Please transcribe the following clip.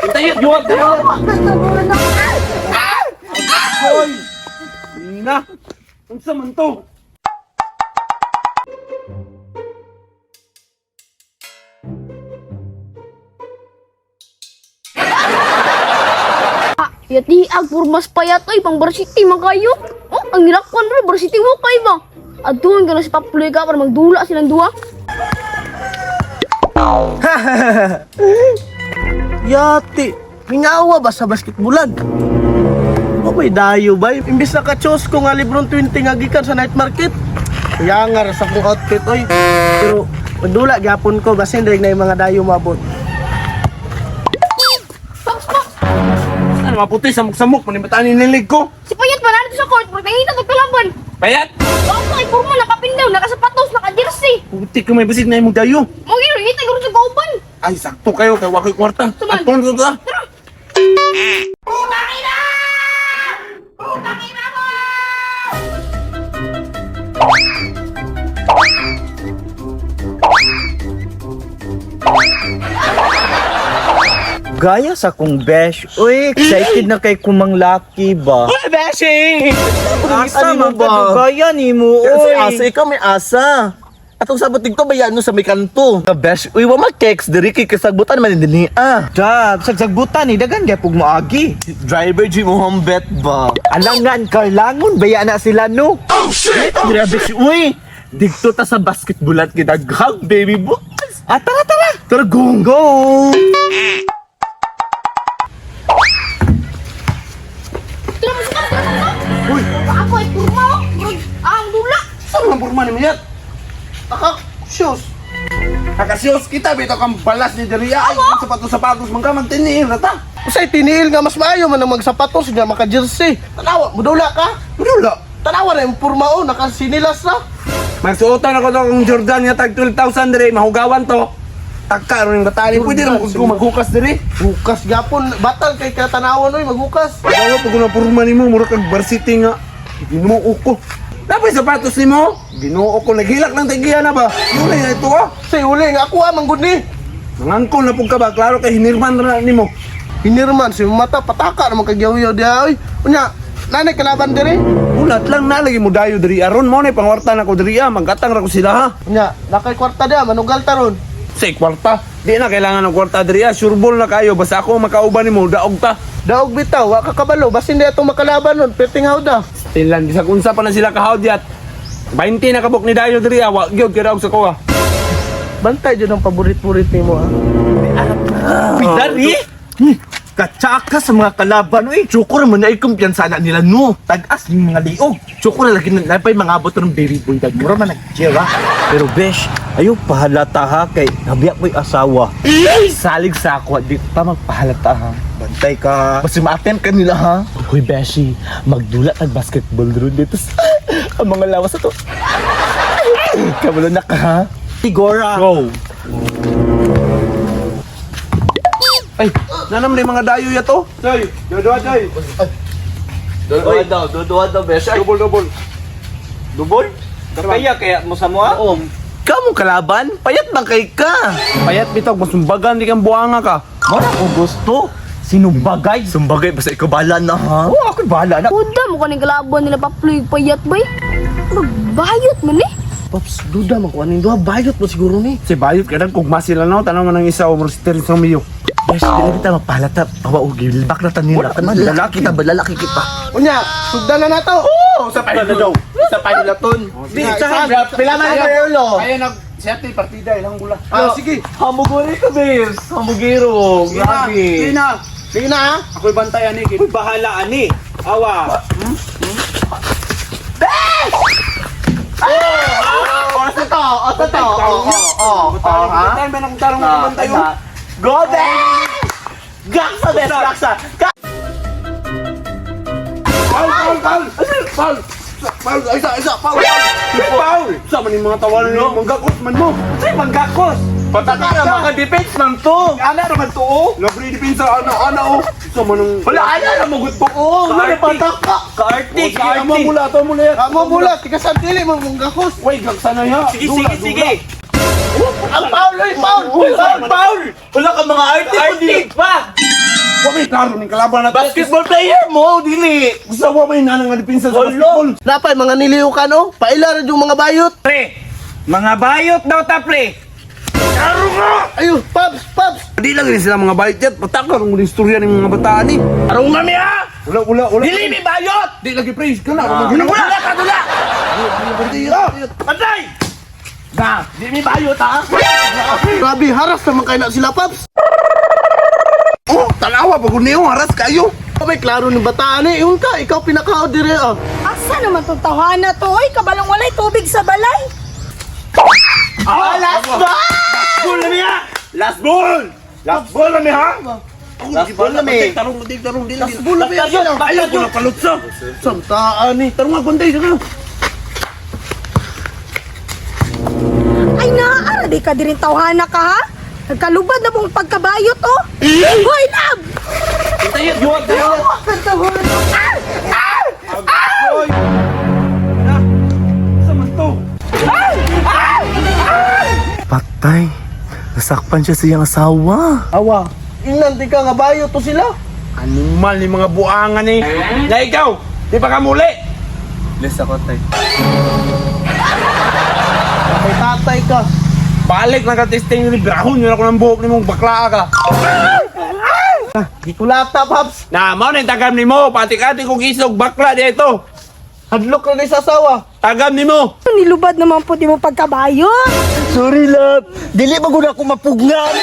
Tayo, yuwag tayo. Hoy! Na! Ang saman to! Yati ag purmas payat oy pang varsity man kayo. Oh, ang nilakwan bro, varsity mo kay ba? Adun ka na si Papuloy ka para magdula silang duha. Yati, mingawa ba sa basketbulan? O may dayo ba? Imbis na ka-choose ko nga Lebron 20 nga gikan sa night market. Kaya nga sa akong outfit oy. Pero magdula gyapon ko basin direk na yung mga dayo mabot. Ano maputi samok-samok manibataan ni nilig ko? Si payat man nandito sa court, magpangita to kalaban. Payat! Oh, kay purma nakapindaw, nakasapatos, naka-jersey. Puti ko may basit na yung dayo. Mo giro ngita guro sa kauban. Ay, sakto kayo kay wakoy kwarta. Tuman. Atpon ko ta. Gaya sa kong besh. Uy, excited na kay kumang lucky ba? Ay, Beshi! Asa mo ba? Gaya ni mo, Kasi uy. asa ikaw may asa. Atong sabutig to bayan no sa may kanto. Ka besh, uy wa ma-kex diri kay kasagbutan man dinhi ah. Jab, sagsagbutan ni dagan gay pug moagi. Driver G mo bet ba? Alangan karlangon baya na sila no. Oh shit! Grabe si uy. Dito ta sa basketbulat kita gag baby boy. Ah, tara tara. Tara go go. Tira mo sa Uy! Ako ay purma. Ang dula. Saan ang porma ni Mayat? Shoes. Kakasiyos kita, bito kang balas ni Daria. Ay, sapatos-sapatos man ka, magtiniil na ta. Usay tiniil nga mas maayo man ang magsapatos nga maka-jersey. Tanawa, mudula ka? Wala. Tanawa na yung purmao, nakasinilas na. Magsuotan ako to kung Jordan nga tag 12,000 dire, mahugawan to. Tagka rin batali. Pwede naman kung maghukas dire. Hukas gapon, batal kay katanawan oy, maghukas. Ayaw pag na purma ni mo, mura kag varsity nga. Ginuo ko. Dapat sapatos ni mo. Ginuo ko, naghilak ng tagiya na ba? Muna na ito ah. Say uli nga ako manggod ni. Nangangkol na pug ka ba? Klaro kay hinirman na ni mo. Hinirman si mata pataka naman kagyaw-yaw dia oy. Unya, nanay kalaban diri. Ulat lang na lagi mo dayo diri aron mo ni pangwarta na ko diri ah. Magkatang ra ko sila ha. Unya, nakay kwarta dia manugal taron. Sa kwarta. Di na kailangan ng kwarta diri ah. Sureball na kayo basta ako makauban nimo daog ta. Daog bitaw, wa ka kabalo, basin di atong makalaban nun, perting hawda. Tilan bisag unsa pa na sila kahawdyat. 20 na kabuk ni dayo diri ah. Wa gyud kay daog sa ko ah. Bantay jud ang paborit-borit nimo ha. Pidari. Katsaka sa mga kalaban, uy. Tsukor mo na kumpiyansa na nila, no. Tagas yung mga liog. Tsukor na lagi na napay mga abot ng baby boy. Mura man nag-jira. Pero besh, ayaw pahalata ha kay nabiyak ko'y asawa. Salig sa ako, di pa magpahalata ha. Bantay ka. Kasi ma-attend ka nila ha. Hoy beshi, magdulat ang basketball doon dito sa ang mga lawas na to. Kabalo na ka ha. Tigora. Go. Ay, nanam ni mga dayo ya to. Joy, dua joy. Dodoa daw besh. Double. Dubol? Kaya mo sa mua? Oo. Kamu kalaban, payat bang kay ka? Payat bitog masumbagan di kang buanga ka. Mara ko gusto. Sinumbagay. Sumbagay basta ikaw bahala na ha. Oo, ako bahala na. Uda mo kaning kalaban nila Papuloy payat bay. Magbayot man eh. Pops, duda man ko aning duha bayot mo siguro ni. Si Bayot kadang kugma sila no, tanong man ng isa o morsteris ng miyo. Yes, dili kita mapahalata. Pawa og gilbak na tanila. Kan lalaki kita, lalaki kita. Unya, sugdan na nato. Oh, sa payo daw. Sa panilaton. Di, pila man kayo lo. Kaya nag siyate partida ilang gula. Ah, sige. Hamuguri ko, Bears. Hamugiro. Grabe. Ina. Sige na ha. Ako'y bantayan ni Kit. Uy, bahala, ani. Awa. Oto to, oto to. Ha? Bantayan ba ng tarong ng bantayo? Go, Bears! Gaksa, Bears. Gaksa. Paul! Isa! Paul! Sa man yung mga tawanan nyo, manggakos man mo! Sa'y manggakos. Pataka Taka ka! mga defense man to. Ana naman to oh! Nagre-defense sa ana oh! Sa man yung... Wala, ana na magut po. Oo, wala pataka. Ka-arctic. Amo mula to mula yan! Amo mula, tigasan dili mo mong gakos. Uy, gagsa na ya! Sige. Ang Paul, oy, Paul. Paul! Wala ka mga arctic pa. klaro ning kalaban na Basketball player mo, dili. Gusto mo may nanang nga dipinsa sa Olo. basketball. Napay, mga niliw ka, no? Pailaran yung mga bayot. Pre, mga bayot daw ta, pre. Klaro nga! Ayun, Pops, Pops. Di lang rin sila mga bayot yan. Patakar ang istorya ng mga bataan eh. Arong nami, ha? Wala. Dili mi bayot. Di lagi praise ka na. Wala ka, dula. Patay! Na, di mi bayot, ha? Grabe, haras naman kayo na sila, Pops. Oh, tanawa pag niyo haras kayo. May klaro ng bataan eh. Yun ka, ikaw pinakao dire, ah. Asa naman tong tawhana to, oy? Kabalang walay tubig sa balay. Last ball! Ball na niya! Last ball! Last ball na niya, ha? Last ball na, may. Tarong di Last ball na, may. Bayot yun! palutsa. Samtaan eh. Tarong nga gunday sa Ay naara, di ka din tawhana ka ha? Nagkalubad na mong pagkabayot oh. Hoy, Lab! Yun, tayo. Patay. Nasakpan siya sa iyang asawa. Awa. Ilan, di ka nga bayo to sila. Animal ni mga buangan eh. Na ikaw, di pa ka muli. Lesa ko, tay. May tatay ka. Balik na ka-testing ni Brahon. Yun ako ng buhok ni mong bakla ka. Di kulata, Pops. Na, mao na yung tagam ni mo. Pati-kati kong isog bakla dito. Hadlok na sa asawa. Tagam ni mo. Nilubad naman po di mo pagkabayot. Sorry, love. Dili ba guna ako mapugnan?